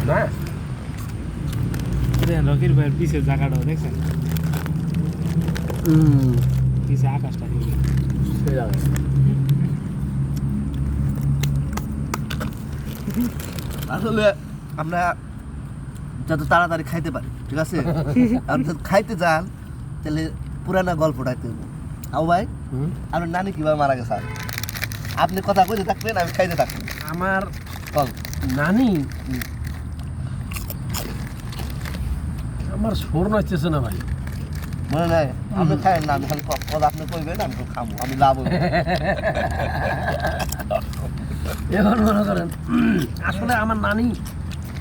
না দেখেন রকির ভাইয়ের পিছে জায়গাটাও দেখছেন পিছে আকাশটা সেই জায়গায় আসলে আমরা যত তাড়াতাড়ি খাইতে পারি ঠিক আছে আর যদি খাইতে যান তাহলে পুরানা গল্পটাইতে হবে আও ভাই আমার নানি কিভাবে মারা গেছে আপনি কথা কইতে থাকবেন আমি খাইতে থাকবেন আমার কল নানি আমার সোর নাচতেছে না ভাই মনে নাই আপনি খাইেন না আমি খালি কথা আপনি কইবেন আমি তো খাবো আমি লাভ হইব এখন মনে করেন আসলে আমার নানি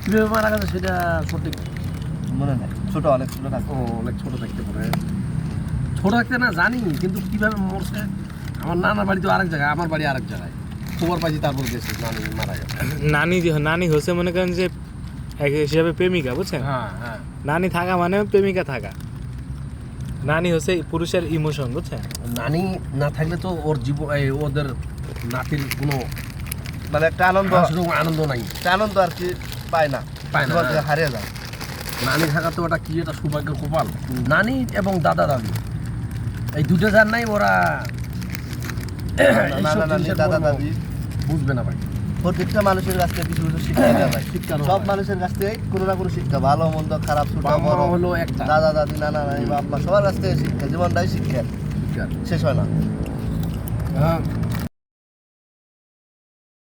কীভাবে মারা গেছে সেটা সঠিক মনে নাই ছোট অনেক ছোট থাকবো অনেক ছোটো থাকতে পারে ছোটো থাকতে না জানি কিন্তু কীভাবে মরছে আমার নানার বাড়ি তো আরেক জায়গায় আমার বাড়ি আরেক জায়গায় খবর পাইছি তারপর গেছি নানি মারা গেছে নানি হচ্ছে মনে করেন যে এক হিসাবে প্রেমিকা বুঝছেন হ্যাঁ হ্যাঁ নানি থাকা মানে প্রেমিকা থাকা নানি হচ্ছে পুরুষের ইমোশন বুঝছেন নানি না থাকলে তো ওর জীবন ওদের নাতির কোনো মানে একটা আনন্দ আনন্দ নাই একটা আনন্দ আর কি পায় না জীবন থেকে হারিয়ে যায় নানি থাকা তো ওটা কি একটা সৌভাগ্যের কপাল নানি এবং দাদা দাদি এই দুটো যার নাই ওরা নানা নানি দাদা দাদি বুঝবে না ভাই প্রত্যেকটা মানুষের কাছ থেকে কিছু কিছু শিক্ষা দেওয়া হয় সব মানুষের কাছ থেকে কোনো না কোনো শিক্ষা ভালো মন্দ খারাপ ছোট বড় হলো একটা দাদা দাদি নানা নানি বাপ মা সবার কাছ থেকে শিক্ষা জীবনটাই শিক্ষা শেষ হয় না হ্যাঁ